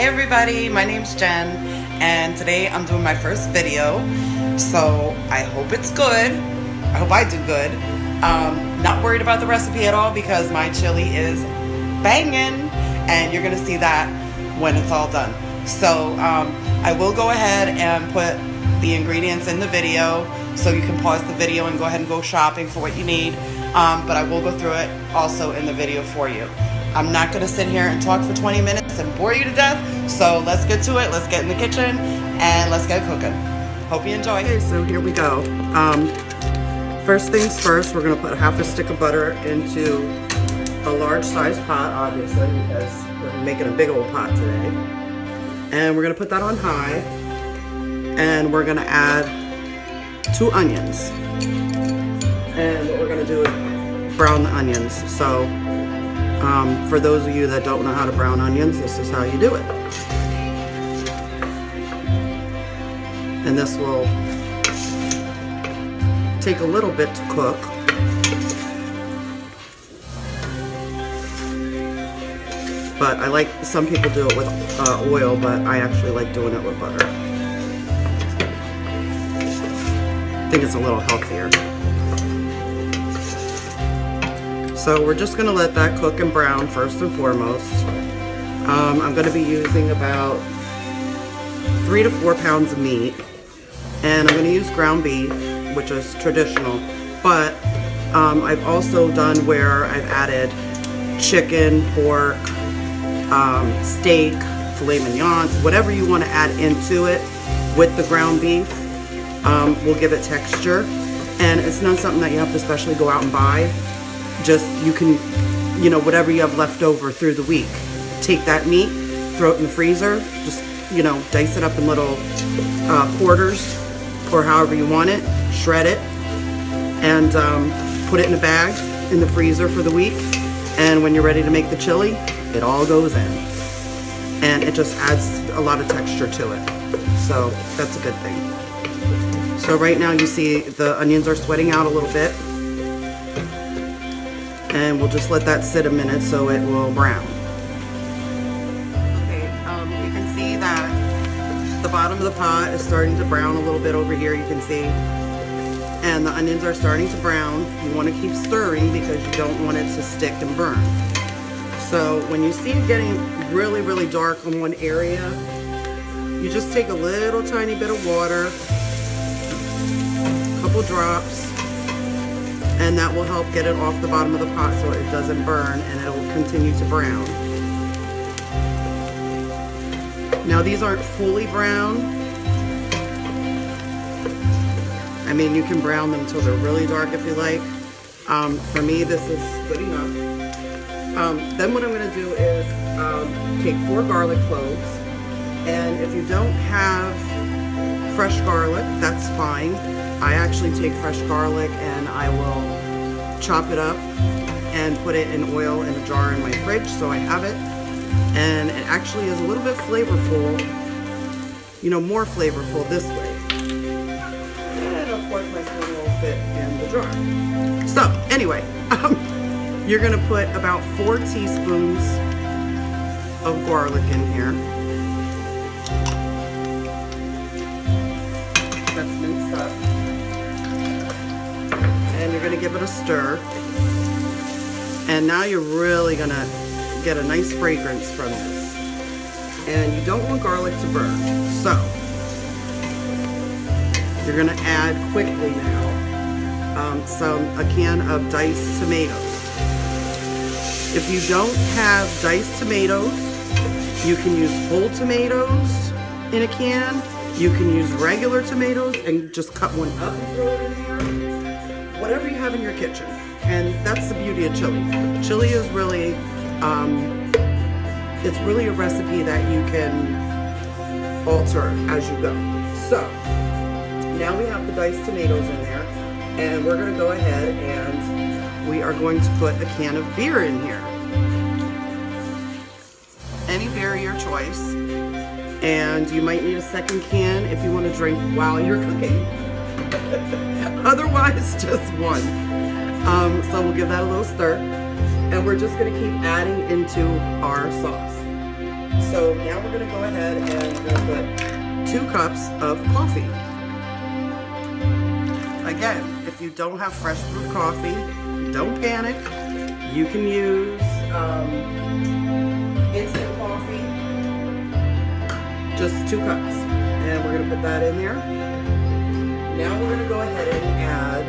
Hey everybody, my name's Jen, and today I'm doing my first video, so I hope it's good. I hope I do good. Not worried about the recipe at all because my chili is banging, and you're gonna see that when it's all done. So I will go ahead and put the ingredients in the video, so you can pause the video and go ahead and go shopping for what you need. But I will go through it also in the video for you. I'm not going to sit here and talk for 20 minutes and bore you to death, so let's get to it. Let's get in the kitchen and let's get cooking. Hope you enjoy. Okay, so here we go. First things first, we're going to put half a stick of butter into a large size pot, obviously, because we're making a big old pot today. And we're going to put that on high, and we're going to add 2 onions. And what we're going to do is brown the onions. So for those of you that don't know how to brown onions, this is how you do it. And this will take a little bit to cook. But I like, some people do it with oil, but I actually like doing it with butter. I think it's a little healthier. So we're just going to let that cook and brown first and foremost. I'm going to be using about 3 to 4 pounds of meat, and I'm going to use ground beef, which is traditional, but I've also done where I've added chicken, pork, steak, filet mignon, whatever you want to add into it with the ground beef will give it texture, and it's not something that you have to specially go out and buy. Just, you can, you know, whatever you have left over through the week, take that meat, throw it in the freezer, just, you know, dice it up in little quarters or however you want it, shred it, and put it in a bag in the freezer for the week. And when you're ready to make the chili, it all goes in, and it just adds a lot of texture to it. So that's a good thing. So right now you see the onions are sweating out a little bit. And we'll just let that sit a minute so it will brown. Okay, you can see that the bottom of the pot is starting to brown a little bit over here, you can see. And the onions are starting to brown. You want to keep stirring because you don't want it to stick and burn. So when you see it getting really, really dark on one area, you just take a little tiny bit of water, a couple drops, and that will help get it off the bottom of the pot so it doesn't burn, and it will continue to brown. Now these aren't fully brown. I mean, you can brown them until they're really dark if you like. For me, this is good enough. Then what I'm going to do is take 4 garlic cloves, and if you don't have fresh garlic, that's fine. I actually take fresh garlic and I will chop it up and put it in oil in a jar in my fridge so I have it. And it actually is a little bit flavorful, you know, more flavorful this way. And of course my spoon will fit in the jar. So anyway, you're going to put about 4 teaspoons of garlic in here. That's minced up. And you're going to give it a stir. And now you're really going to get a nice fragrance from this. And you don't want garlic to burn. So you're going to add quickly now a can of diced tomatoes. If you don't have diced tomatoes, you can use whole tomatoes in a can. You can use regular tomatoes and just cut one up and throw it in there. Whatever you have in your kitchen. And that's the beauty of chili. Chili is really, it's really a recipe that you can alter as you go. So, now we have the diced tomatoes in there, and we're going to go ahead and we are going to put a can of beer in here. Any beer your choice. And you might need a second can if you want to drink while you're cooking. Otherwise, just one. So we'll give that a little stir. And we're just going to keep adding into our sauce. So now we're going to go ahead and we're going to put 2 cups of coffee. Again, if you don't have fresh brewed coffee, don't panic. You can use instant coffee. Just 2 cups. And we're going to put that in there. Now we're going to go ahead and add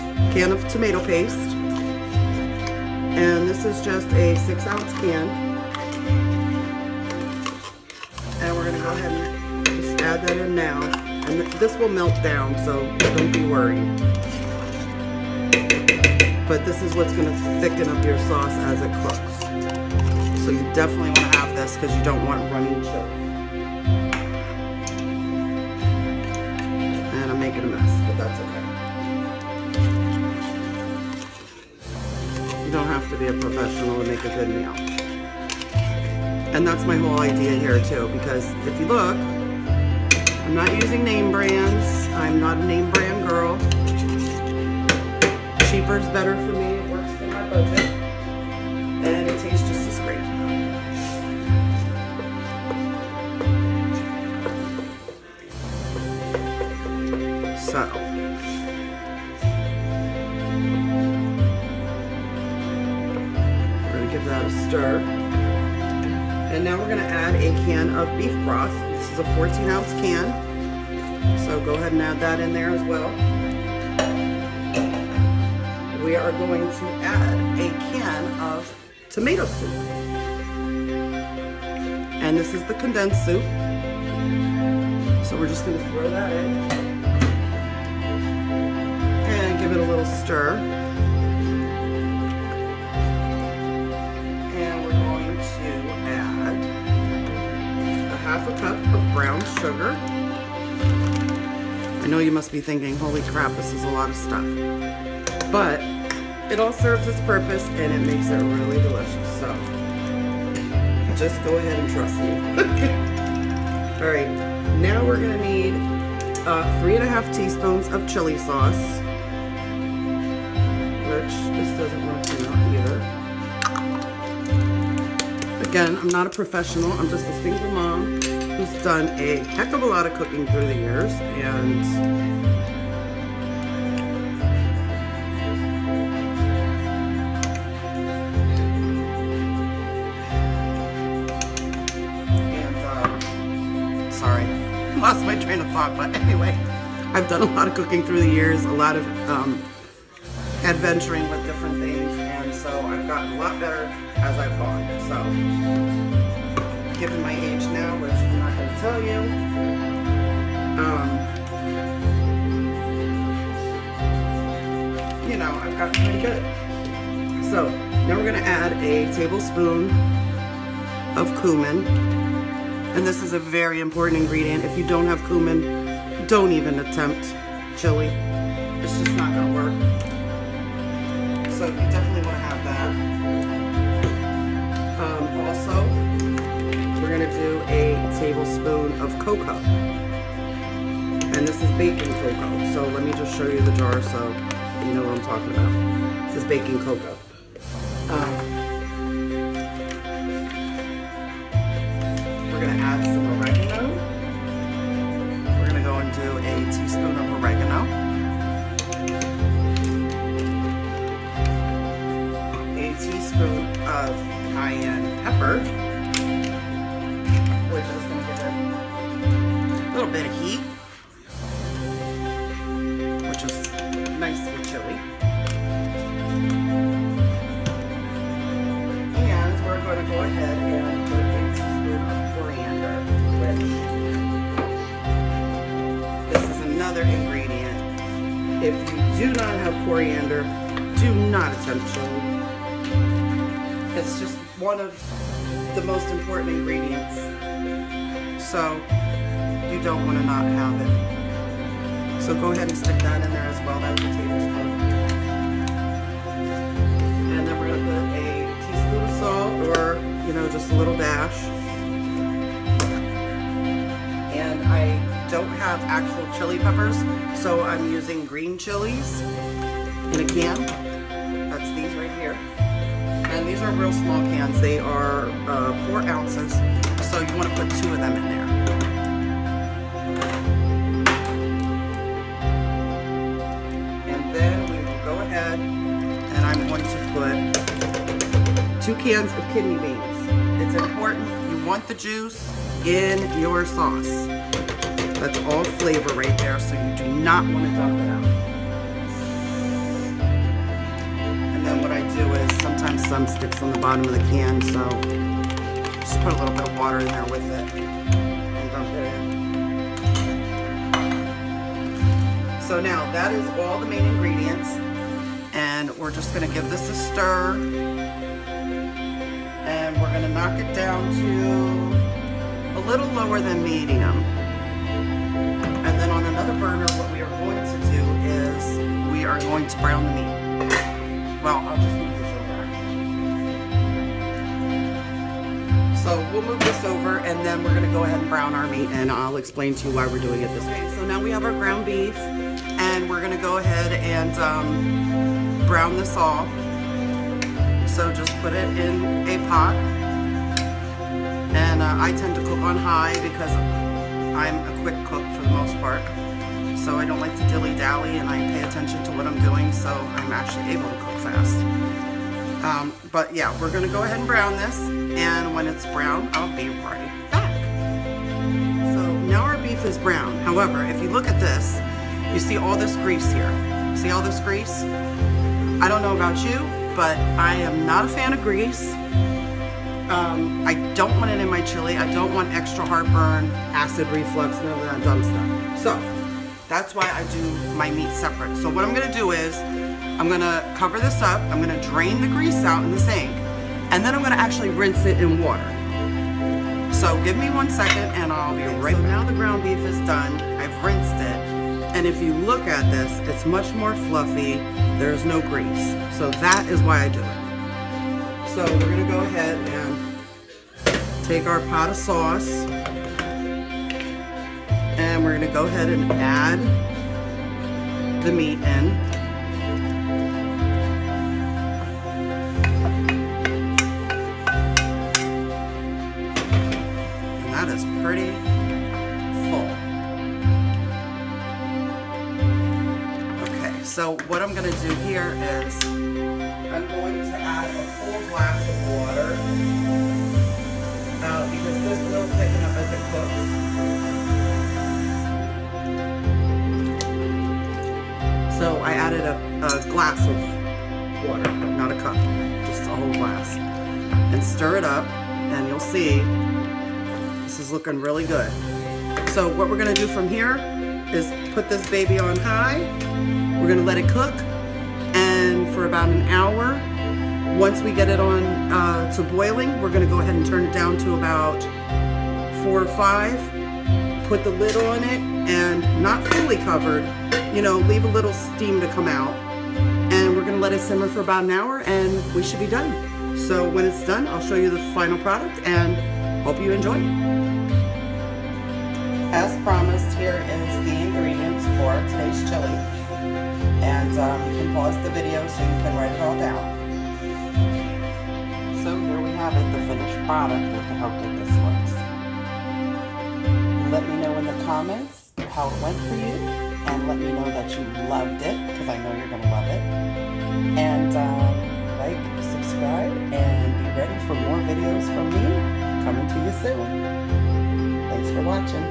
a can of tomato paste. And this is just a 6-ounce can. And we're going to go ahead and just add that in now. And this will melt down, so don't be worried. But this is what's going to thicken up your sauce as it cooks. So you definitely want to have this because you don't want running chili. And I'm making a mess, but that's okay. You don't have to be a professional to make a good meal. And that's my whole idea here too, because if you look, I'm not using name brands. I'm not a name brand girl. Cheaper is better for me. It works for my budget. And it tastes just as great. So, we're going to give that a stir. And now we're going to add a can of beef broth. This is a 14-ounce can. So go ahead and add that in there as well. We are going to add a can of tomato soup. And this is the condensed soup. So we're just going to throw that in. And give it a little stir. And we're going to add a half a cup of brown sugar. I know you must be thinking, holy crap, this is a lot of stuff. But it all serves its purpose and it makes it really delicious. So just go ahead and trust me. All right, now we're gonna need 3½ teaspoons of chili sauce, which this doesn't want to come out either. Again, I'm not a professional. I'm just a single mom who's done a heck of a lot of cooking through the years, and sorry, lost my train of thought, but anyway, I've done a lot of cooking through the years, a lot of adventuring with different things, and so I've gotten a lot better as I've gone. So, given my age now, which I'm not going to tell you, you know, I've gotten pretty good. So, now we're going to add a tablespoon of cumin. And this is a very important ingredient. If you don't have cumin, don't even attempt chili. It's just not going to work. So you definitely want to have that. Also, we're going to do a tablespoon of cocoa. And this is baking cocoa. So let me just show you the jar so you know what I'm talking about. This is baking cocoa. We're going to add some oregano. We're going to go and do a teaspoon of oregano. A teaspoon of cayenne pepper, which is going to give it a little bit of heat, which is nice with chili. And we're going to go ahead and put a teaspoon of coriander, which this is another ingredient. If you do not have coriander, do not attempt chili. It's just one of the most important ingredients. So you don't want to not have it. So go ahead and stick that in there as well. That's a tablespoon. And then we're going to put a teaspoon of salt, or, you know, just a little dash. And I don't have actual chili peppers, so I'm using green chilies in a can. That's these right here. And And these are real small cans. They are 4 ounces. So you want to put 2 of them in there. And then we will go ahead and I'm going to put 2 cans of kidney beans. It's important. You want the juice in your sauce. That's all flavor right there, so you do not want to dump it out. And then what I do is sometimes some sticks on the bottom of the can, so just put a little bit of water in there with it and dump it in. So now that is all the main ingredients, and we're just going to give this a stir, and we're going to knock it down to a little lower than medium. And then on another burner, what we are going to do is we are going to brown the meat. Well, I'll just move this over. So we'll move this over, and then we're going to go ahead and brown our meat, and I'll explain to you why we're doing it this way. So now we have our ground beef, and we're going to go ahead and brown this all. So just put it in a pot, and I tend to cook on high because I'm a quick cook for the most part, so I don't like to dilly-dally, and I pay attention to what I'm doing, so I'm actually able to cook fast. But yeah, we're gonna go ahead and brown this, and when it's brown, I'll be right back. So now our beef is brown. However, if you look at this, you see all this grease here. See all this grease? I don't know about you, but I am not a fan of grease. I don't want it in my chili. I don't want extra heartburn, acid reflux, none of that dumb stuff. So that's why I do my meat separate. So what I'm gonna do is I'm gonna cover this up. I'm gonna drain the grease out in the sink, and then I'm gonna actually rinse it in water. So give me 1 second and I'll be right back. So now the ground beef is done. I've rinsed it. And if you look at this, it's much more fluffy. There's no grease. So that is why I do it. So we're gonna go ahead and take our pot of sauce, and we're gonna go ahead and add the meat in. And that is pretty full. Okay, so what I'm gonna do here is I'm going to add a full glass of water. Because this will thicken up as it cooks. So I added a glass of water, not a cup, just a whole glass. And stir it up, and you'll see this is looking really good. So what we're gonna do from here is put this baby on high. We're gonna let it cook, and for about an hour. Once we get it on to boiling, we're going to go ahead and turn it down to about 4 or 5. Put the lid on it, and not fully covered, you know, leave a little steam to come out. And we're going to let it simmer for about an hour, and we should be done. So when it's done, I'll show you the final product, and hope you enjoy it. As promised, here is the ingredients for today's chili. And you can pause the video so you can write it all down. So here we have it, the finished product. Look at how good this looks. Let me know in the comments how it went for you, and let me know that you loved it, because I know you're going to love it. And like, subscribe, and be ready for more videos from me coming to you soon. Thanks for watching.